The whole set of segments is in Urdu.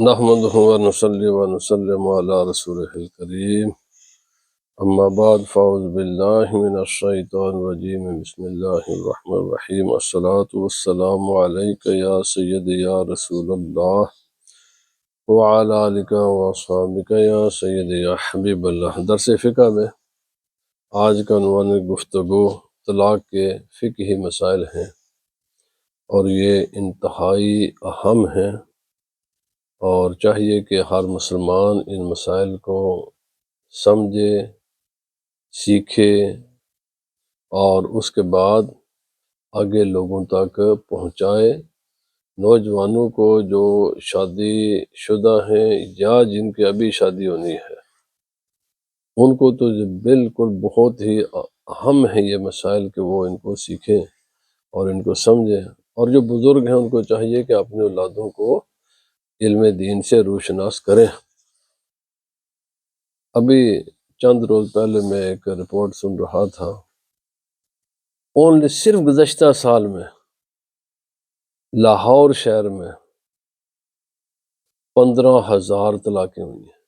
نحمده ونصلي ونسلم على رسوله الكريم اما بعد فاعوذ بالله من الشيطان الرجيم بسم الله الرحمن الرحيم الصلاة والسلام عليك يا سيدي يا رسول الله وعلى آلك واصحابك يا سيدي يا حبيب اللہ۔ درس فقہ میں آج کا عنوان گفتگو طلاق کے فقہی مسائل ہیں، اور یہ انتہائی اہم ہیں، اور چاہیے کہ ہر مسلمان ان مسائل کو سمجھے، سیکھے، اور اس کے بعد آگے لوگوں تک پہنچائے۔ نوجوانوں کو جو شادی شدہ ہیں یا جن کی ابھی شادی ہونی ہے، ان کو تو بالکل بہت ہی اہم ہے یہ مسائل کہ وہ ان کو سیکھیں اور ان کو سمجھیں، اور جو بزرگ ہیں ان کو چاہیے کہ اپنے اولادوں کو علم دین سے روشناس کریں۔ ابھی چند روز پہلے میں ایک رپورٹ سن رہا تھا، صرف گزشتہ سال میں لاہور شہر میں 15,000 طلاقیں ہوئی ہیں۔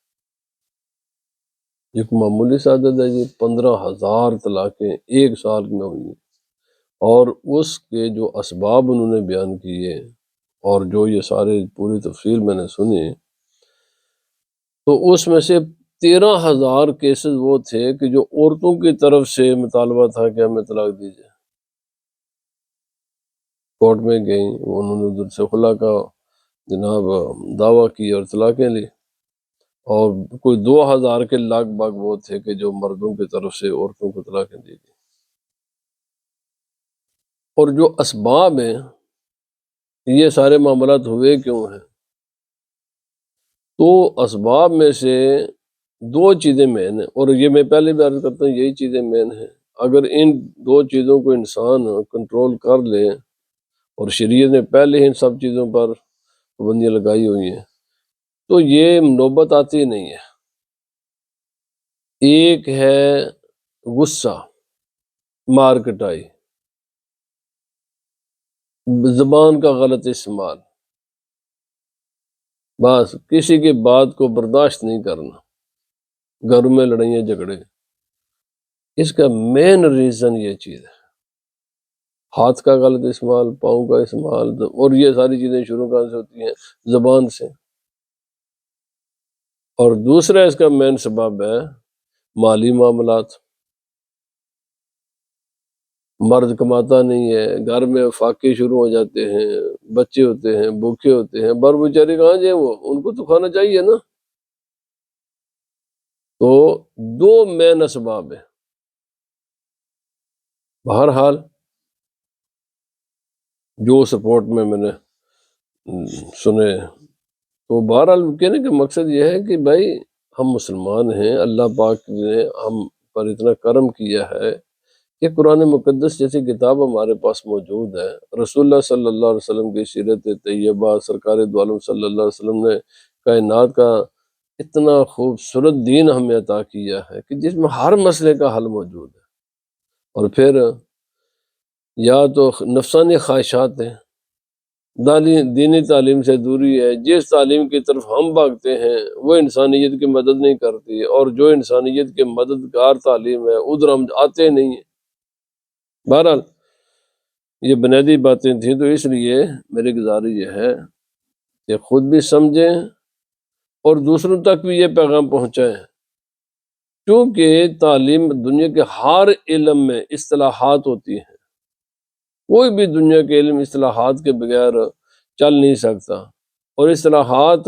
ایک معمولی سی عدد ہے جی، 15,000 طلاقیں ایک سال میں ہوئی ہیں، اور اس کے جو اسباب انہوں نے بیان کیے اور جو یہ سارے پوری تفصیل میں نے سنی، تو اس میں سے 13,000 کیسز وہ تھے کہ جو عورتوں کی طرف سے مطالبہ تھا کہ ہمیں طلاق دیجیے۔ کورٹ میں گئیں، انہوں نے ادھر سے خلا کا جناب دعویٰ کی اور طلاقیں لی، اور کوئی 2,000 کے لاگ باگ وہ تھے کہ جو مردوں کی طرف سے عورتوں کو طلاقیں دی گئی۔ اور جو اسباب ہیں، یہ سارے معاملات ہوئے کیوں ہیں؟ تو اسباب میں سے دو چیزیں مین ہیں، اور یہ میں پہلے بھی عرض کرتا ہوں، یہی چیزیں مین ہیں۔ اگر ان دو چیزوں کو انسان کنٹرول کر لے، اور شریعت نے پہلے ہی ان سب چیزوں پر پابندیاں لگائی ہوئی ہیں، تو یہ نوبت آتی نہیں ہے۔ ایک ہے غصہ، مار کٹائی، زبان کا غلط استعمال، بس کسی کی بات کو برداشت نہیں کرنا، گھروں میں لڑائیاں جھگڑے، اس کا مین ریزن یہ چیز ہے۔ ہاتھ کا غلط استعمال، پاؤں کا استعمال، اور یہ ساری چیزیں شروع کہاں سے ہوتی ہیں؟ زبان سے۔ اور دوسرا اس کا مین سبب ہے مالی معاملات۔ مرد کماتا نہیں ہے، گھر میں فاقے شروع ہو جاتے ہیں، بچے ہوتے ہیں، بھوکے ہوتے ہیں، بر بیچارے کہاں جائیں، وہ ان کو تو کھانا چاہیے نا۔ تو دو مین اسباب ہیں۔ بہرحال جو سپورٹ میں نے سنے، تو بہرحال کہنے کا مقصد یہ ہے کہ بھائی ہم مسلمان ہیں، اللہ پاک نے ہم پر اتنا کرم کیا ہے کہ قرآن مقدس جیسی کتاب ہمارے پاس موجود ہے۔ رسول اللہ صلی اللہ علیہ وسلم کی سیرت طیبہ، سرکار دو عالم صلی اللہ علیہ وسلم نے کائنات کا اتنا خوبصورت دین ہمیں عطا کیا ہے کہ جس میں ہر مسئلے کا حل موجود ہے۔ اور پھر یا تو نفسانی خواہشات ہیں، دینی تعلیم سے دوری ہے، جس تعلیم کی طرف ہم بھاگتے ہیں وہ انسانیت کی مدد نہیں کرتی، اور جو انسانیت کے مددگار تعلیم ہے ادھر ہم آتے نہیں ہیں۔ بہرحال یہ بنیادی باتیں تھیں، تو اس لیے میری گزارش یہ ہے کہ خود بھی سمجھیں اور دوسروں تک بھی یہ پیغام پہنچائیں، کیونکہ تعلیم دنیا کے ہر علم میں اصطلاحات ہوتی ہیں، کوئی بھی دنیا کے علم اصطلاحات کے بغیر چل نہیں سکتا، اور اصطلاحات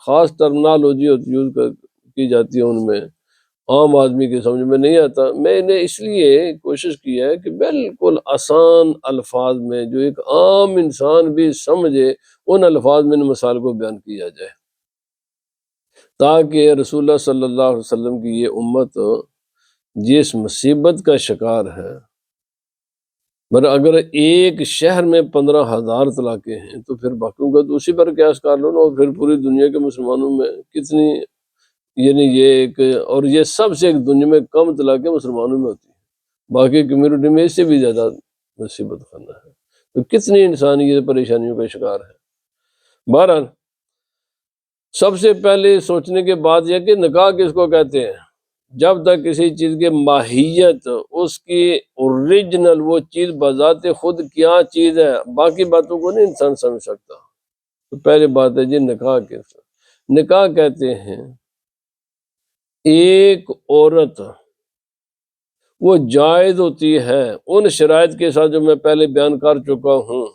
خاص ٹرمنالوجی یوز کی جاتی ہے، ان میں عام آدمی کے سمجھ میں نہیں آتا۔ میں نے اس لیے کوشش کی ہے کہ بالکل آسان الفاظ میں جو ایک عام انسان بھی سمجھے، ان الفاظ میں ان مسائل کو بیان کیا جائے، تاکہ رسول اللہ صلی اللہ علیہ وسلم کی یہ امت جس مصیبت کا شکار ہے، اگر ایک شہر میں 15,000 طلاقیں ہیں تو پھر باقیوں کا تو اسی پر قیاس کر لو نا، اور پھر پوری دنیا کے مسلمانوں میں کتنی، یعنی یہ ایک، اور یہ سب سے ایک دنیا میں کم طلاقیں مسلمانوں میں ہوتی ہیں، باقی کمیونٹی میں اس سے بھی زیادہ مصیبت خانہ ہے، تو کتنی انسان یہ پریشانیوں کا شکار ہے۔ بہرحال سب سے پہلے سوچنے کے بعد یہ کہ نکاح کس کو کہتے ہیں؟ جب تک کسی چیز کی ماہیت، اس کی اوریجنل وہ چیز بذات خود کیا چیز ہے، باقی باتوں کو نہیں انسان سمجھ سکتا۔ تو پہلی بات ہے جی نکاح کس؟ نکاح کہتے ہیں ایک عورت وہ جائز ہوتی ہے ان شرائط کے ساتھ جو میں پہلے بیان کر چکا ہوں،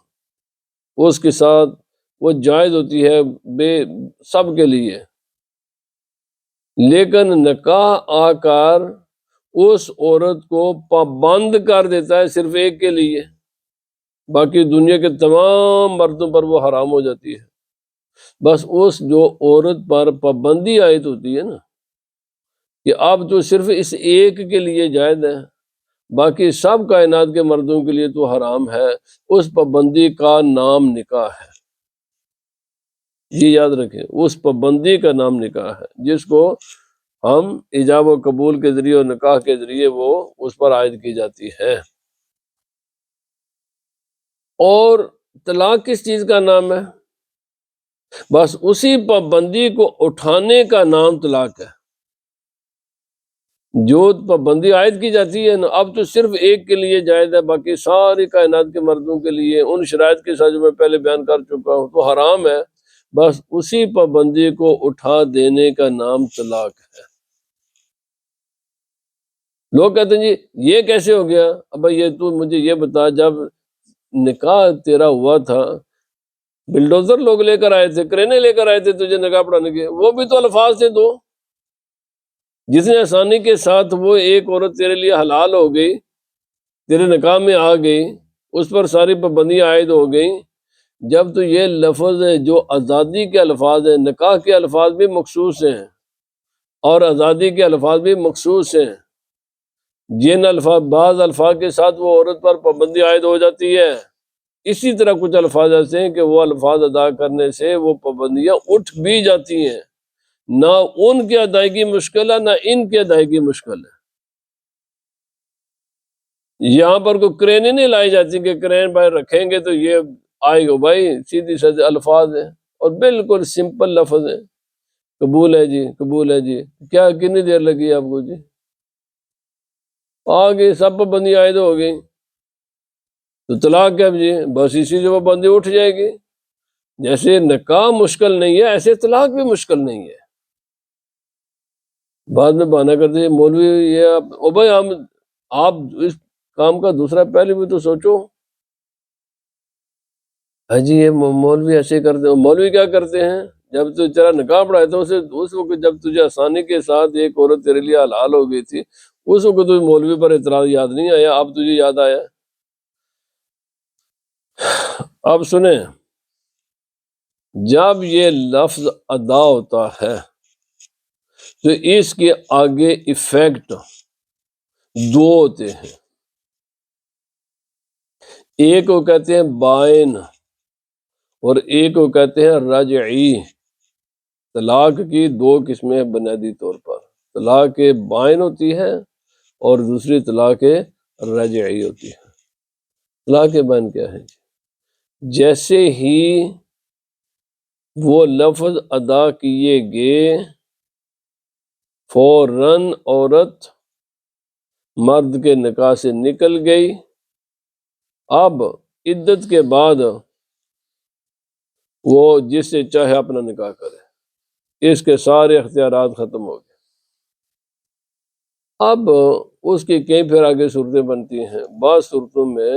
اس کے ساتھ وہ جائز ہوتی ہے سب کے لیے، لیکن نکاح آ کر اس عورت کو پابند کر دیتا ہے صرف ایک کے لیے، باقی دنیا کے تمام مردوں پر وہ حرام ہو جاتی ہے۔ بس اس جو عورت پر پابندی عائد ہوتی ہے نا کہ اب تو صرف اس ایک کے لیے جائز ہے، باقی سب کائنات کے مردوں کے لیے تو حرام ہے، اس پابندی کا نام نکاح ہے۔ یہ یاد رکھیں، اس پابندی کا نام نکاح ہے، جس کو ہم ایجاب و قبول کے ذریعے اور نکاح کے ذریعے وہ اس پر عائد کی جاتی ہے۔ اور طلاق کس چیز کا نام ہے؟ بس اسی پابندی کو اٹھانے کا نام طلاق ہے۔ جو پابندی عائد کی جاتی ہے نا، اب تو صرف ایک کے لیے جائز ہے، باقی ساری کائنات کے مردوں کے لیے ان شرائط کے ساتھ جو میں پہلے بیان کر چکا ہوں تو حرام ہے، بس اسی پابندی کو اٹھا دینے کا نام طلاق ہے۔ لوگ کہتے ہیں جی یہ کیسے ہو گیا؟ اب یہ تو مجھے یہ بتا، جب نکاح تیرا ہوا تھا بلڈوزر لوگ لے کر آئے تھے، کرینے لے کر آئے تھے تجھے نکاح پڑھانے کے، وہ بھی تو الفاظ تھے دو، جس نے آسانی کے ساتھ وہ ایک عورت تیرے لیے حلال ہو گئی، تیرے نکاح میں آ گئی، اس پر ساری پابندیاں عائد ہو گئیں۔ جب تو یہ لفظ ہے جو آزادی کے الفاظ ہیں، نکاح کے الفاظ بھی مخصوص ہیں اور آزادی کے الفاظ بھی مخصوص ہیں، جن بعض الفاظ کے ساتھ وہ عورت پر پابندی عائد ہو جاتی ہے، اسی طرح کچھ الفاظ ایسے ہیں کہ وہ الفاظ ادا کرنے سے وہ پابندیاں اٹھ بھی جاتی ہیں، نہ ان کی ادائیگی مشکل ہے نہ ان کی ادائیگی مشکل ہے۔ یہاں پر کوئی کرینیں نہیں لائی جاتی کہ کرین بھائی رکھیں گے تو یہ آئے گا، بھائی سیدھی سادھی الفاظ ہیں اور بالکل سمپل لفظ ہیں، قبول ہے جی، قبول ہے جی، کیا کتنی دیر لگی آپ کو جی؟ آگے سب پابندی عائد ہو گئی، تو طلاق کیا جی؟ بس اسی سے وہ پابندی اٹھ جائے گی۔ جیسے نکاح مشکل نہیں ہے ایسے طلاق بھی مشکل نہیں ہے۔ بعد میں بہانہ کرتے ہیں مولوی یہ او بھائی آپ اس کام کا دوسرا پہلو بھی تو سوچو۔ ہاں جی یہ مولوی ایسے کرتے ہیں، مولوی کیا کرتے ہیں؟ جب تو تیرا نکاح پڑھایا تھا اس وقت جب تجھے آسانی کے ساتھ ایک عورت تیرے لیے حلال ہو گئی تھی، اس وقت تجھے مولوی پر اعتراض یاد نہیں آیا، اب تجھے یاد آیا۔ اب سنیں، جب یہ لفظ ادا ہوتا ہے تو اس کے آگے ایفیکٹ دو ہوتے ہیں، ایک کو کہتے ہیں بائن اور ایک کو کہتے ہیں رجعی۔ طلاق کی دو قسمیں بنیادی طور پر، طلاق بائن ہوتی ہے اور دوسری طلاق رجعی ہوتی ہے۔ طلاق بائن کیا ہے؟ جیسے ہی وہ لفظ ادا کیے گئے فوراً عورت مرد کے نکاح سے نکل گئی، اب عدت کے بعد وہ جس سے چاہے اپنا نکاح کرے، اس کے سارے اختیارات ختم ہو گئے۔ اب اس کی کئی پھر آگے صورتیں بنتی ہیں، بعض صورتوں میں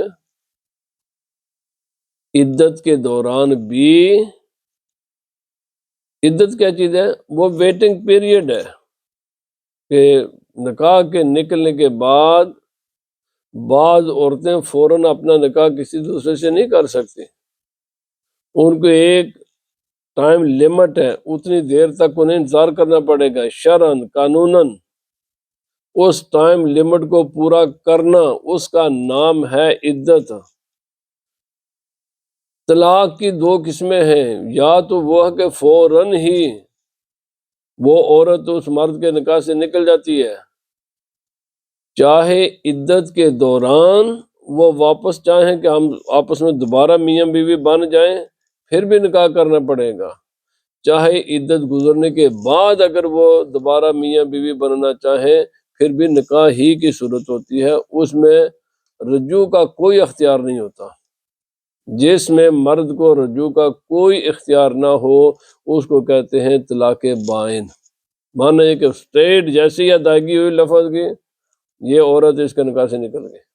عدت کے دوران بھی، عدت کیا چیز ہے؟ وہ ویٹنگ پیریڈ ہے کہ نکاح کے نکلنے کے بعد بعض عورتیں فوراً اپنا نکاح کسی دوسرے سے نہیں کر سکتی، ان کو ایک ٹائم لمٹ ہے، اتنی دیر تک انہیں انتظار کرنا پڑے گا شرعاً قانوناً۔ اس ٹائم لمٹ کو پورا کرنا اس کا نام ہے عدت۔ طلاق کی دو قسمیں ہیں، یا تو وہ ہے کہ فوراً ہی وہ عورت اس مرد کے نکاح سے نکل جاتی ہے، چاہے عدت کے دوران وہ واپس چاہیں کہ ہم آپس میں دوبارہ میاں بیوی بن جائیں پھر بھی نکاح کرنا پڑے گا، چاہے عدت گزرنے کے بعد اگر وہ دوبارہ میاں بیوی بننا چاہیں پھر بھی نکاح ہی کی صورت ہوتی ہے، اس میں رجوع کا کوئی اختیار نہیں ہوتا۔ جس میں مرد کو رجوع کا کوئی اختیار نہ ہو اس کو کہتے ہیں طلاق بائن۔ مانا یہ کہ اسٹریٹ جیسی ہی ادائیگی ہوئی لفظ کی، یہ عورت اس کے نکاح سے نکل گئی۔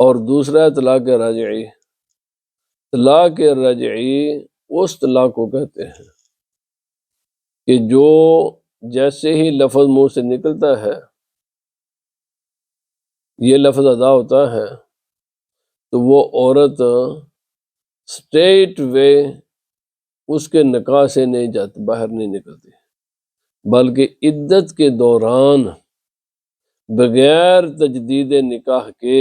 اور دوسرا ہے طلاق رجعی۔ طلاق رجعی اس طلاق کو کہتے ہیں کہ جو جیسے ہی لفظ منہ سے نکلتا ہے، یہ لفظ ادا ہوتا ہے، تو وہ عورت اسٹریٹ وے اس کے نکاح سے نہیں جاتی، باہر نہیں نکلتی، بلکہ عدت کے دوران بغیر تجدید نکاح کے،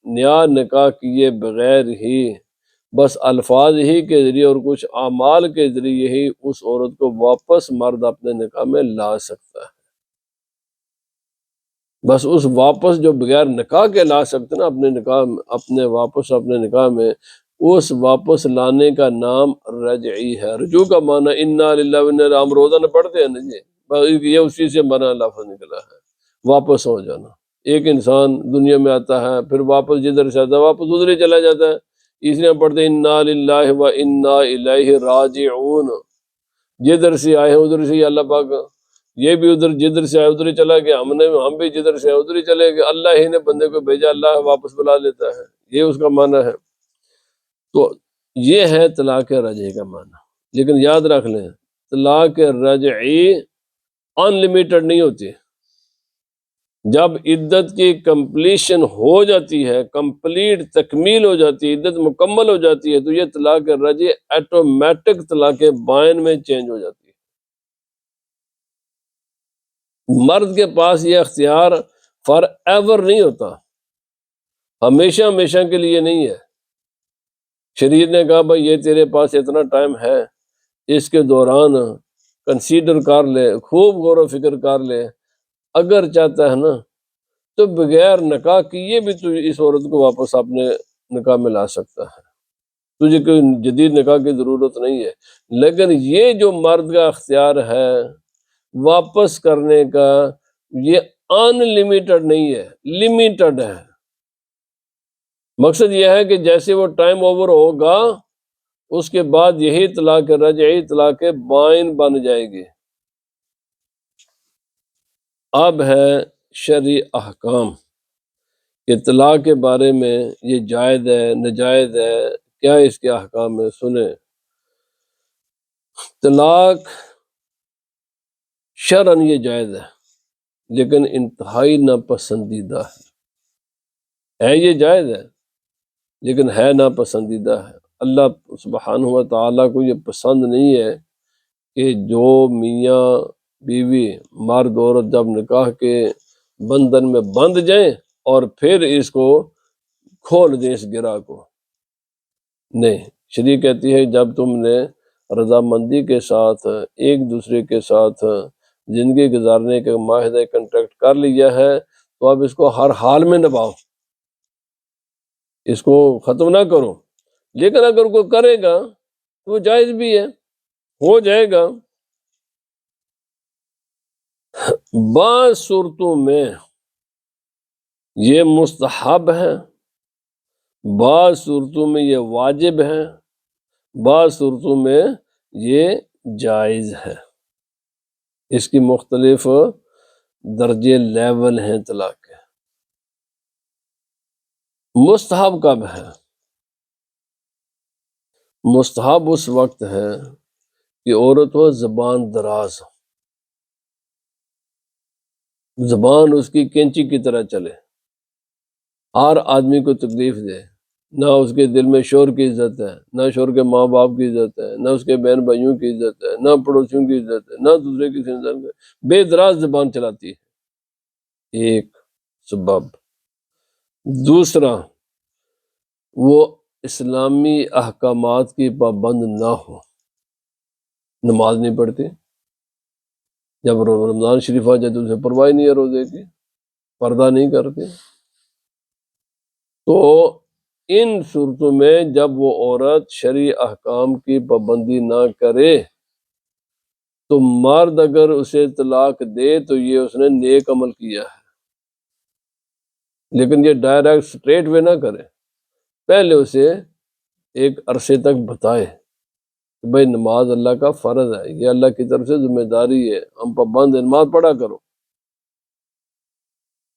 نیا نکاح کیے بغیر ہی، بس الفاظ ہی کے ذریعے اور کچھ اعمال کے ذریعے ہی اس عورت کو واپس مرد اپنے نکاح میں لا سکتا ہے۔ بس اس واپس جو بغیر نکاح کے لا سکتے نا اپنے نکاح، اپنے نکاح میں، اس واپس لانے کا نام رجعی ہے۔ رجوع کا معنی انا للہ و انا الیہ، ہم روزانہ پڑھتے ہیں نا جی، بس یہ اسی سے بنا لفظ نکلا ہے، واپس ہو جانا۔ ایک انسان دنیا میں آتا ہے پھر واپس جدھر سے آتا ہے واپس ادھر ہی چلا جاتا ہے، اس لیے ہم پڑھتے ہیں انا للہ و انا الیہ راجعون، جدھر سے آئے ہیں ادھر سے ہی اللہ پاک، یہ بھی ادھر جدھر سے آئے ادھر ہی چلا گیا، ہم بھی جدھر سے آئے ادھر ہی چلے گئے، اللہ ہی نے بندے کو بھیجا، اللہ واپس بلا لیتا ہے، یہ اس کا معنی ہے۔ تو یہ ہے طلاق رجعی کا معنی، لیکن یاد رکھ لیں طلاق رجعی ان لمیٹڈ نہیں ہوتی۔ جب عدت کی کمپلیشن ہو جاتی ہے، کمپلیٹ تکمیل ہو جاتی ہے، عدت مکمل ہو جاتی ہے، تو یہ طلاق رجعی ایٹومیٹک طلاق بائن میں چینج ہو جاتی ہے۔ مرد کے پاس یہ اختیار فار ایور نہیں ہوتا، ہمیشہ ہمیشہ کے لیے نہیں ہے۔ شریعت نے کہا بھائی یہ تیرے پاس اتنا ٹائم ہے، اس کے دوران کنسیڈر کر لے، خوب غور و فکر کر لے، اگر چاہتا ہے نا تو بغیر نکاح کیے بھی تو اس عورت کو واپس اپنے نکاح میں لا سکتا ہے، تجھے کوئی جدید نکاح کی ضرورت نہیں ہے۔ لیکن یہ جو مرد کا اختیار ہے واپس کرنے کا، یہ ان لمیٹڈ نہیں ہے، لمیٹڈ ہے۔ مقصد یہ ہے کہ جیسے وہ ٹائم اوور ہوگا اس کے بعد یہی طلاق رجعی طلاق بائن بن جائے گی۔ اب ہے شرعی احکام کہ طلاق کے بارے میں یہ جائز ہے ناجائز ہے، کیا اس کے احکام میں سنیں۔ طلاق شرعاً یہ جائز ہے لیکن انتہائی ناپسندیدہ ہے، یہ جائز ہے لیکن ہے ناپسندیدہ ہے۔ اللہ سبحانہ و تعالیٰ کو یہ پسند نہیں ہے کہ جو میاں بیوی مرد عورت جب نکاح کے بندھن میں بندھ جائیں اور پھر اس کو کھول دیں اس گرہ کو، نہیں۔ شریعت کہتی ہے جب تم نے رضامندی کے ساتھ ایک دوسرے کے ساتھ زندگی گزارنے کا معاہدہ کنٹریکٹ کر لیا ہے تو اب اس کو ہر حال میں نبھاؤ، اس کو ختم نہ کرو۔ لیکن اگر کوئی کرے گا تو وہ جائز بھی ہے، ہو جائے گا۔ بعض صورتوں میں یہ مستحب ہے، بعض صورتوں میں یہ واجب ہے، بعض صورتوں میں یہ جائز ہے۔ اس کی مختلف درجے لیول ہیں طلاق کے۔ مستحب کب ہے؟ مستحب اس وقت ہے کہ عورت ہو زبان دراز، زبان اس کی کینچی کی طرح چلے، ہر آدمی کو تکلیف دے، نہ اس کے دل میں شوہر کی عزت ہے، نہ شوہر کے ماں باپ کی عزت ہے، نہ اس کے بہن بھائیوں کی عزت ہے، نہ پڑوسیوں کی عزت ہے، نہ دوسرے کسی انسان کی، بے دراز زبان چلاتی ہے، ایک سبب۔ دوسرا، وہ اسلامی احکامات کی پابند نہ ہو، نماز نہیں پڑھتی، جب رمضان شریف آ جائے تو اسے پرواہ نہیں ہے روزے کی، پردہ نہیں کرتے، تو ان صورتوں میں جب وہ عورت شرعی احکام کی پابندی نہ کرے تو مرد اگر اسے طلاق دے تو یہ اس نے نیک عمل کیا ہے، لیکن یہ ڈائریکٹ سٹریٹ وے نہ کرے، پہلے اسے ایک عرصے تک بتائے کہ بھائی نماز اللہ کا فرض ہے، یہ اللہ کی طرف سے ذمہ داری ہے، ہم پابند ہیں، نماز پڑھا کرو،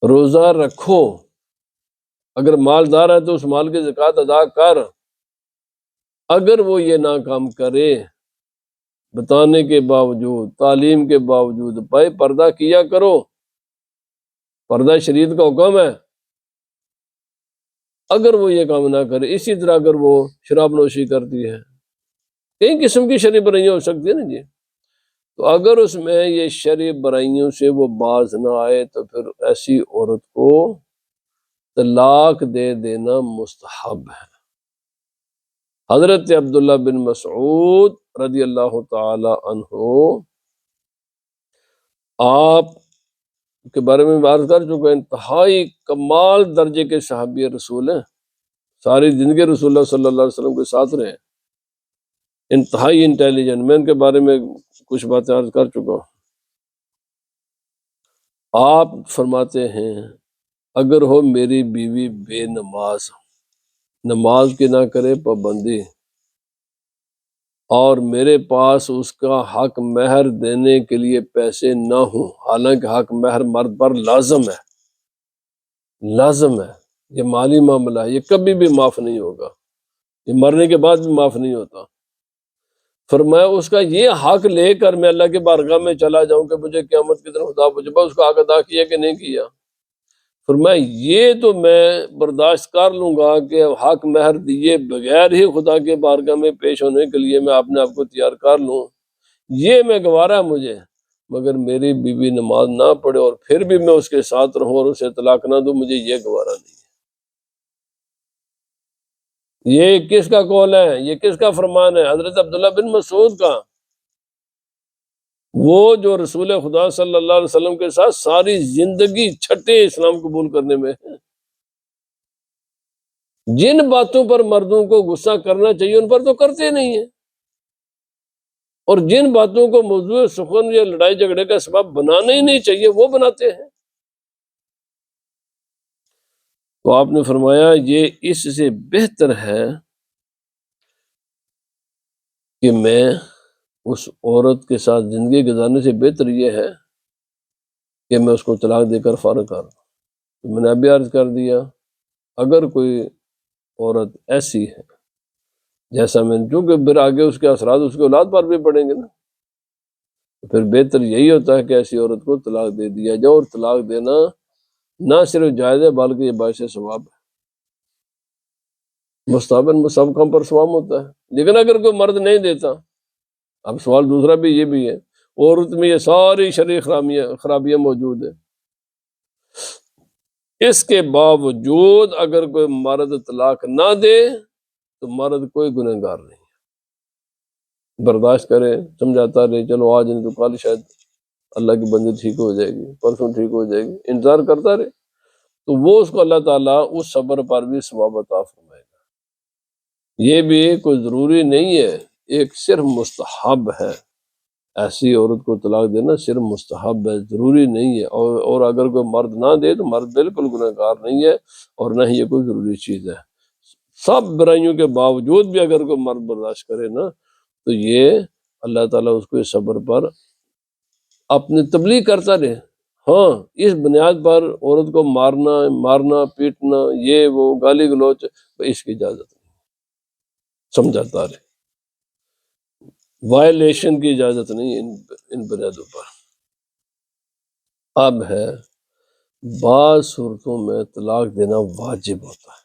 روزہ رکھو، اگر مالدار ہے تو اس مال کی زکوٰۃ ادا کر۔ اگر وہ یہ نہ کام کرے، بتانے کے باوجود، تعلیم کے باوجود، بھائی پردہ کیا کرو، پردہ شریعت کا حکم ہے، اگر وہ یہ کام نہ کرے، اسی طرح اگر وہ شراب نوشی کرتی ہے، کئی قسم کی شرعی برائیاں ہو سکتی ہیں نا جی، تو اگر اس میں یہ شرعی برائیوں سے وہ باز نہ آئے تو پھر ایسی عورت کو طلاق دے دینا مستحب ہے۔ حضرت عبداللہ بن مسعود رضی اللہ تعالی عنہ آپ کے بارے میں بات کر چکے، انتہائی کمال درجے کے صحابی رسول ہیں، ساری زندگی رسول اللہ صلی اللہ علیہ وسلم کے ساتھ رہے، انتہائی انٹیلیجنٹ، میں ان کے بارے میں کچھ باتیں عرض کر چکا ہوں۔ آپ فرماتے ہیں اگر ہو میری بیوی بے نماز، نماز کی نہ کرے پابندی، اور میرے پاس اس کا حق مہر دینے کے لیے پیسے نہ ہوں، حالانکہ حق مہر مرد پر لازم ہے، لازم ہے، یہ مالی معاملہ ہے، یہ کبھی بھی معاف نہیں ہوگا، یہ مرنے کے بعد بھی معاف نہیں ہوتا۔ فرمایا اس کا یہ حق لے کر میں اللہ کے بارگاہ میں چلا جاؤں کہ مجھے قیامت کی طرف خدا پوچھے اس کا حق ادا کیا کہ نہیں کیا، فرمایا یہ تو میں برداشت کر لوں گا کہ حق مہر دیے بغیر ہی خدا کے بارگاہ میں پیش ہونے کے لیے میں اپنے آپ کو تیار کر لوں، یہ میں گوارا مجھے، مگر میری بیوی نماز نہ پڑھے اور پھر بھی میں اس کے ساتھ رہوں اور اسے طلاق نہ دوں، مجھے یہ گوارا نہیں۔ یہ کس کا قول ہے، یہ کس کا فرمان ہے؟ حضرت عبداللہ بن مسعود کا، وہ جو رسول خدا صلی اللہ علیہ وسلم کے ساتھ ساری زندگی چھٹے اسلام قبول کرنے میں ہیں۔ جن باتوں پر مردوں کو غصہ کرنا چاہیے ان پر تو کرتے نہیں ہیں، اور جن باتوں کو موضوع سخن یا لڑائی جھگڑے کا سبب بنانا ہی نہیں چاہیے وہ بناتے ہیں۔ تو آپ نے فرمایا یہ اس سے بہتر ہے کہ میں اس عورت کے ساتھ زندگی گزارنے سے بہتر یہ ہے کہ میں اس کو طلاق دے کر فارغ کر دوں۔ میں نے ابھی عرض کر دیا اگر کوئی عورت ایسی ہے جیسا میں، چونکہ پھر آگے اس کے اثرات اس کے اولاد پر بھی پڑیں گے نا، تو پھر بہتر یہی ہوتا ہے کہ ایسی عورت کو طلاق دے دیا جائے، اور طلاق دینا نہ صرف جائز ہے بلکہ یہ باعث ثواب ہے، مستحباً سب کام پر ثواب ہوتا ہے۔ لیکن اگر کوئی مرد نہیں دیتا، اب سوال دوسرا بھی یہ بھی ہے، عورت میں یہ ساری شرعی خرابیاں موجود ہیں، اس کے باوجود اگر کوئی مرد طلاق نہ دے تو مرد کوئی گنہگار نہیں، برداشت کرے، سمجھاتا رہے، چلو آج نہیں تو کل شاید اللہ کی بندی ٹھیک ہو جائے گی، پرسوں ٹھیک ہو جائے گی، انتظار کرتا رہے، تو وہ اس کو اللہ تعالیٰ اس صبر پر بھی ثواب عطا فرمائے گا۔ یہ بھی کوئی ضروری نہیں ہے، ایک صرف مستحب ہے، ایسی عورت کو طلاق دینا صرف مستحب ہے، ضروری نہیں ہے، اور اگر کوئی مرد نہ دے تو مرد بالکل گنہگار نہیں ہے، اور نہ ہی یہ کوئی ضروری چیز ہے۔ سب برائیوں کے باوجود بھی اگر کوئی مرد برداشت کرے نا تو یہ اللہ تعالیٰ اس کو اس صبر پر اپنی تبلیغ کرتا رہے۔ ہاں اس بنیاد پر عورت کو مارنا پیٹنا، یہ وہ گالی گلوچ، اس کی اجازت نہیں، سمجھاتا رہے، وائلیشن کی اجازت نہیں ان بنیادوں پر۔ اب ہے بعض صورتوں میں طلاق دینا واجب ہوتا ہے،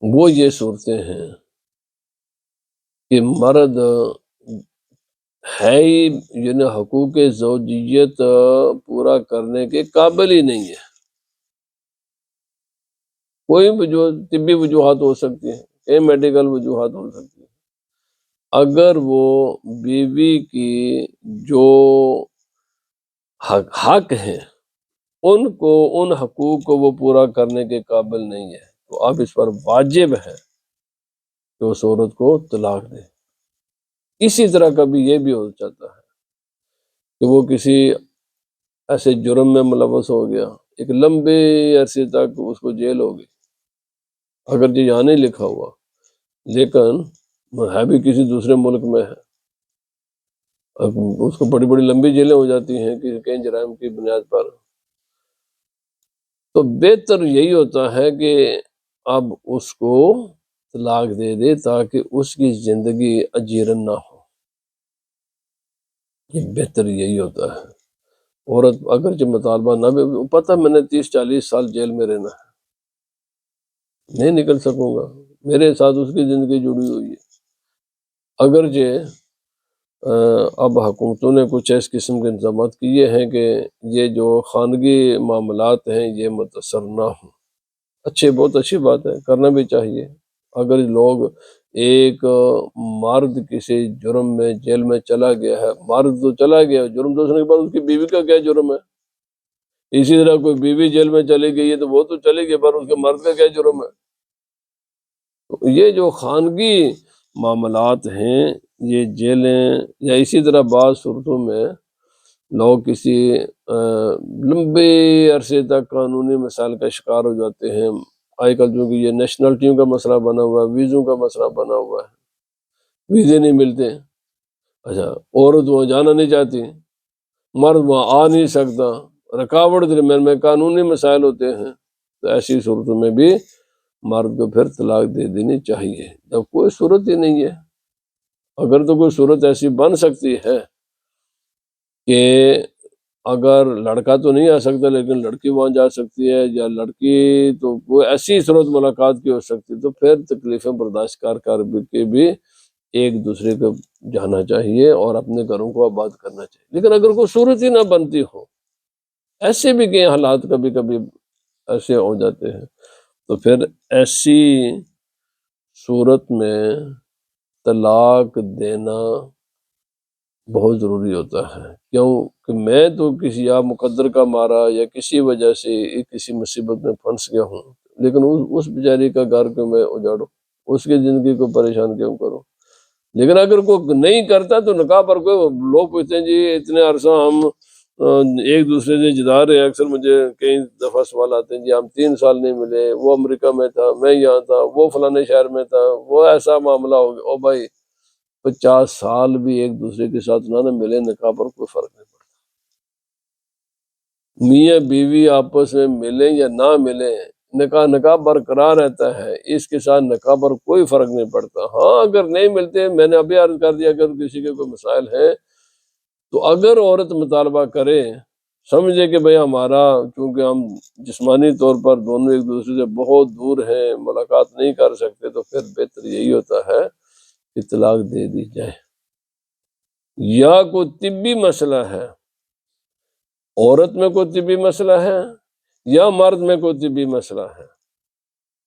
وہ یہ صورتیں ہیں کہ مرد ہے ہی یعنی حقوق زوجیت پورا کرنے کے قابل ہی نہیں ہے، کوئی طبی وجوہات ہو سکتی ہیں، کئی میڈیکل وجوہات ہو سکتی ہیں، اگر وہ بیوی کی جو حق ہیں ان کو ان حقوق کو وہ پورا کرنے کے قابل نہیں ہے، تو اب اس پر واجب ہے کہ اس عورت کو طلاق دے۔ اسی طرح کبھی یہ بھی ہو جاتا ہے کہ وہ کسی ایسے جرم میں ملوث ہو گیا، ایک لمبے عرصے تک اس کو جیل ہو گئی، اگر یہاں نہیں لکھا ہوا لیکن ہے بھی کسی دوسرے ملک میں ہے، اب اس کو بڑی بڑی لمبی جیلیں ہو جاتی ہیں کئی جرائم کی بنیاد پر، تو بہتر یہی ہوتا ہے کہ اب اس کو طلاق دے دے تاکہ اس کی زندگی اجیرن نہ ہو، یہ بہتر یہی ہوتا ہے۔ عورت اگرچہ مطالبہ نہ بھی، پتہ میں نے 30-40 سال جیل میں رہنا ہے، نہیں نکل سکوں گا، میرے ساتھ اس کی زندگی جڑی ہوئی ہے، اگرچہ اب حکومتوں نے کچھ اس قسم کے انتظامات کیے ہیں کہ یہ جو خانگی معاملات ہیں یہ متاثر نہ ہوں، بہت اچھی بات ہے، کرنا بھی چاہیے۔ اگر لوگ ایک مرد کسی جرم میں جیل میں چلا گیا ہے، مرد تو چلا گیا، جرم دوسرے کے بعد اس کی بیوی کا کیا جرم ہے؟ اسی طرح کوئی بیوی جیل میں چلی گئی ہے تو وہ تو چلی گئی، پر اس کے مرد کا کیا جرم ہے؟ تو یہ جو خانگی معاملات ہیں، یہ جیلیں یا اسی طرح بعض صورتوں میں لوگ کسی لمبے عرصے تک قانونی مسائل کا شکار ہو جاتے ہیں۔ آج کل چونکہ یہ نیشنلٹیوں کا مسئلہ بنا ہوا ہے، ویزوں کا مسئلہ بنا ہوا ہے، ویزے نہیں ملتے، اچھا عورت وہاں جانا نہیں چاہتی، مرد وہاں آ نہیں سکتا، رکاوٹ درمیان میں قانونی مسائل ہوتے ہیں، تو ایسی صورتوں میں بھی مرد کو پھر طلاق دے دینی چاہیے جب کوئی صورت ہی نہیں ہے۔ اگر تو کوئی صورت ایسی بن سکتی ہے کہ اگر لڑکا تو نہیں آ سکتا لیکن لڑکی وہاں جا سکتی ہے، یا لڑکی تو کوئی ایسی صورت ملاقات کی ہو سکتی، تو پھر تکلیفیں برداشت کر کے بھی ایک دوسرے کو جانا چاہیے اور اپنے گھروں کو آباد کرنا چاہیے۔ لیکن اگر کوئی صورت ہی نہ بنتی ہو، ایسے بھی کئی حالات کبھی کبھی ایسے ہو جاتے ہیں، تو پھر ایسی صورت میں طلاق دینا بہت ضروری ہوتا ہے، کیوں کہ میں تو کسی یا مقدر کا مارا یا کسی وجہ سے کسی مصیبت میں پھنس گیا ہوں، لیکن اس بیچاری کا گھر کو میں اجاڑوں، اس کی زندگی کو پریشان کیوں کروں؟ لیکن اگر کوئی نہیں کرتا تو نکاح پر کوئی لوگ پوچھتے ہیں جی اتنے عرصہ ہم ایک دوسرے سے جدا رہے، اکثر مجھے کئی دفعہ سوال آتے ہیں جی ہم 3 سال نہیں ملے، وہ امریکہ میں تھا، میں یہاں تھا، وہ فلانے شہر میں تھا، وہ ایسا معاملہ ہو گیا۔ او بھائی 50 سال بھی ایک دوسرے کے ساتھ نہ ملے، نکاح پر کوئی فرق نہیں پڑتا، میاں بیوی آپس میں ملیں یا نہ ملیں، نکاح برقرار رہتا ہے، اس کے ساتھ نکاح پر کوئی فرق نہیں پڑتا۔ ہاں اگر نہیں ملتے، میں نے ابھی عرض کر دیا اگر کسی کے کوئی مسائل ہیں تو اگر عورت مطالبہ کرے، سمجھے کہ بھئی ہمارا چونکہ ہم جسمانی طور پر دونوں ایک دوسرے سے بہت دور ہیں، ملاقات نہیں کر سکتے، تو پھر بہتر یہی ہوتا ہے کہ طلاق دے دی جائے۔ یا کوئی طبی مسئلہ ہے، عورت میں کوئی طبی مسئلہ ہے یا مرد میں کوئی طبی مسئلہ ہے،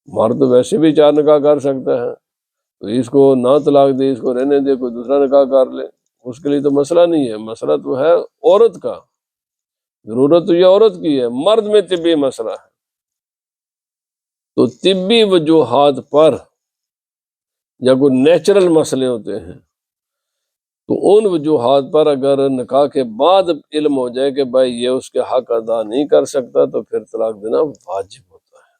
مرد ویسے بھی 4 نکاح کر سکتا ہے، تو اس کو نہ طلاق دے، اس کو رہنے دے، کوئی دوسرا نکاح کر لے، اس کے لیے تو مسئلہ نہیں ہے، مسئلہ تو ہے عورت کا، ضرورت تو یہ عورت کی ہے، مرد میں طبی مسئلہ ہے۔ تو طبی وجوہات پر یا کوئی نیچرل مسئلے ہوتے ہیں، تو ان وجوہات پر اگر نکاح کے بعد علم ہو جائے کہ بھائی یہ اس کے حق ادا نہیں کر سکتا، تو پھر طلاق دینا واجب ہوتا ہے۔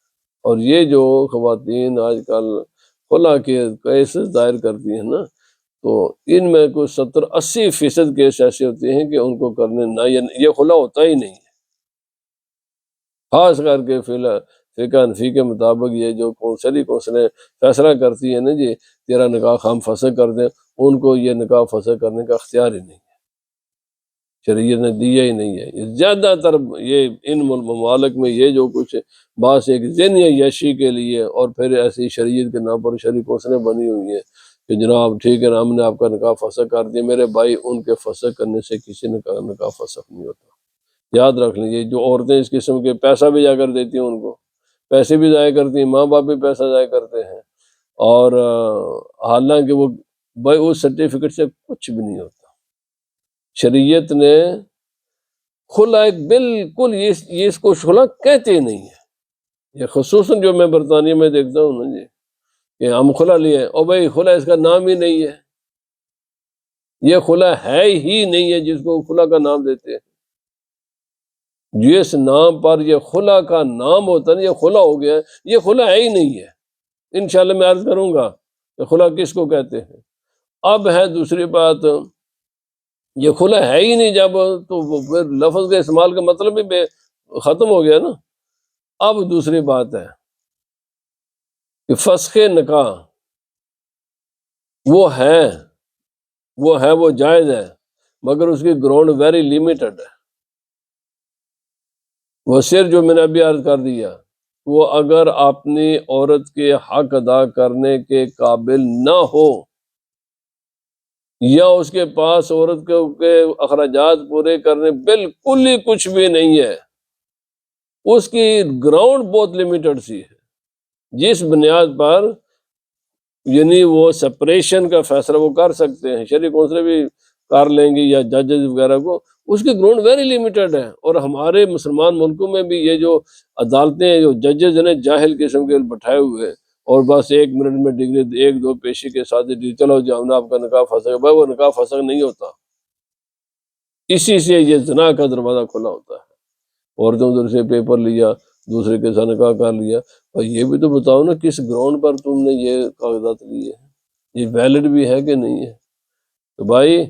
اور یہ جو خواتین آج کل خلا کے کیس دائر کرتی ہیں نا، تو ان میں کوئی 70-80% کیس ایسے ہوتے ہیں کہ ان کو کرنے نہ، یہ خلا ہوتا ہی نہیں ہے، خاص کر کے فقہ حنفی کے مطابق یہ جو کونسلیں فیصلہ کرتی ہیں نا جی تیرا نکاح ہم فسخ کر دیں، ان کو یہ نکاح فسخ کرنے کا اختیار ہی نہیں ہے، شریعت نے دیا ہی نہیں ہے۔ زیادہ تر یہ ان ممالک میں یہ جو کچھ بعض ایک ذہنی عیاشی کے لیے اور پھر ایسی شریعت کے نام پر شریع کونسلیں بنی ہوئی ہیں کہ جناب ٹھیک ہے ہم نے آپ کا نکاح فسخ کر دیا، میرے بھائی ان کے فسخ کرنے سے کسی نکاح فسخ نہیں ہوتا۔ یاد رکھ لیجیے، جو عورتیں اس قسم کے پیسہ بھی جا کر دیتی ہیں، ان کو پیسے بھی ضائع کرتی ہیں، ماں باپ بھی پیسہ ضائع کرتے ہیں، اور حالانکہ وہ بھائی اس سرٹیفکیٹ سے کچھ بھی نہیں ہوتا۔ شریعت نے خلا ایک بالکل یہ اس کو خلا کہتے نہیں ہے۔ یہ خصوصاً جو میں برطانیہ میں دیکھتا ہوں نا جی کہ ہم خلا لیے، اور بھائی خلا اس کا نام ہی نہیں ہے، یہ خلا ہے ہی نہیں ہے جس کو خلا کا نام دیتے ہیں۔ جس نام پر یہ خلا کا نام ہوتا ہے نا، یہ خلا ہو گیا، یہ خلا ہے ہی نہیں ہے۔ انشاءاللہ میں عرض کروں گا کہ خلا کس کو کہتے ہیں۔ اب ہے دوسری بات، یہ خلا ہے ہی نہیں جب، تو پھر لفظ کے استعمال کا مطلب بھی ختم ہو گیا نا۔ اب دوسری بات ہے کہ فسخ نکاح وہ جائز ہے، مگر اس کی گراؤنڈ ویری لیمیٹڈ ہے۔ وہ صرف جو میں نے ابھی عرض کر دیا، وہ اگر اپنی عورت کے حق ادا کرنے کے قابل نہ ہو، یا اس کے پاس عورت کے اخراجات پورے کرنے بالکل ہی کچھ بھی نہیں ہے، اس کی گراؤنڈ بہت لمیٹڈ سی ہے، جس بنیاد پر یعنی وہ سپریشن کا فیصلہ وہ کر سکتے ہیں، شرعی کونسلر بھی کر لیں گے یا ججز وغیرہ کو، اس کی گراؤنڈ ویری لیمیٹڈ ہے۔ اور ہمارے مسلمان ملکوں میں بھی یہ جو عدالتیں ہیں، جو ججز ہیں جاہل قسم کے بٹھائے ہوئے، اور بس 1 منٹ میں ڈگری 1-2 پیشی کے ساتھ چلو جی ہم نے آپ کا نکاح فسخ، بھائی وہ نکاح فسخ نہیں ہوتا، اسی سے یہ زنا کا دروازہ کھلا ہوتا ہے۔ عورتوں ادھر سے پیپر لیا، دوسرے کے ساتھ نکاح کر لیا، اور یہ بھی تو بتاؤ نا کس گراؤنڈ پر تم نے یہ کاغذات لیے ہیں، یہ ویلڈ بھی ہے کہ نہیں ہے؟ تو بھائی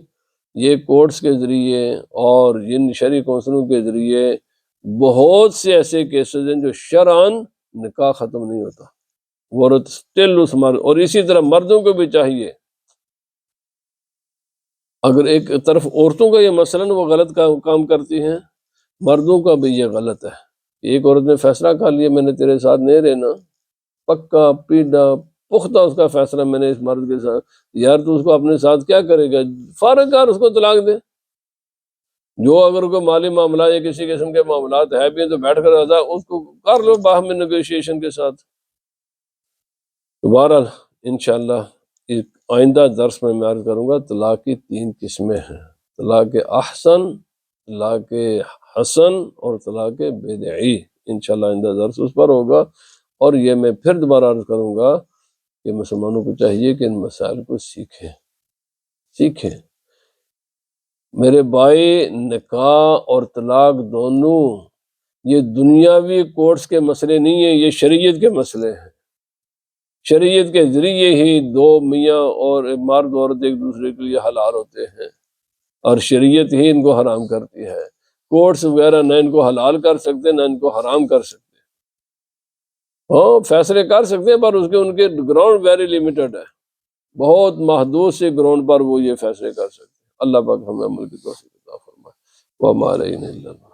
یہ کورٹس کے ذریعے اور ان شرعی کونسلوں کے ذریعے بہت سے ایسے کیسز ہیں جو شرعاً نکاح ختم نہیں ہوتا، وہ عورت اسٹل اس مرد، اور اسی طرح مردوں کو بھی چاہیے، اگر ایک طرف عورتوں کا یہ مثلاً وہ غلط کام کرتی ہیں، مردوں کا بھی یہ غلط ہے۔ ایک عورت نے فیصلہ کر لیا میں نے تیرے ساتھ نہیں رہنا، پکا پیڈا پختہ اس کا فیصلہ میں نے اس مرد کے ساتھ، یار تو اس کو اپنے ساتھ کیا کرے گا، فارغ کر اس کو طلاق دے۔ جو اگر کوئی مالی معاملہ یا کسی قسم کے معاملات ہے بھی تو بیٹھ کر رضا اس کو کر لو باہمی نیگوشیشن کے ساتھ۔ تو بہرحال انشاءاللہ ایک آئندہ درس میں عرض کروں گا طلاق کی 3 قسمیں ہیں، طلاق احسن، طلاق حسن اور طلاق بدعی۔ انشاءاللہ آئندہ درس اس پر ہوگا، اور یہ میں پھر دوبارہ عرض کروں گا کہ مسلمانوں کو چاہیے کہ ان مسائل کو سیکھیں۔ میرے بھائی نکاح اور طلاق دونوں یہ دنیاوی کورٹس کے مسئلے نہیں ہیں، یہ شریعت کے مسئلے ہیں۔ شریعت کے ذریعے ہی 2 میاں اور مرد عورت ایک دوسرے کے لیے حلال ہوتے ہیں، اور شریعت ہی ان کو حرام کرتی ہے۔ کورٹس وغیرہ نہ ان کو حلال کر سکتے نہ ان کو حرام کر سکتے، ہاں فیصلے کر سکتے ہیں پر ان کے گراؤنڈ ویری لیمیٹڈ ہے، بہت محدود سے گراؤنڈ پر وہ یہ فیصلے کر سکتے ہیں۔ اللہ پاک ہمیں عمل کی توفیق عطا فرمائے۔ وما علینا الا البلاغ۔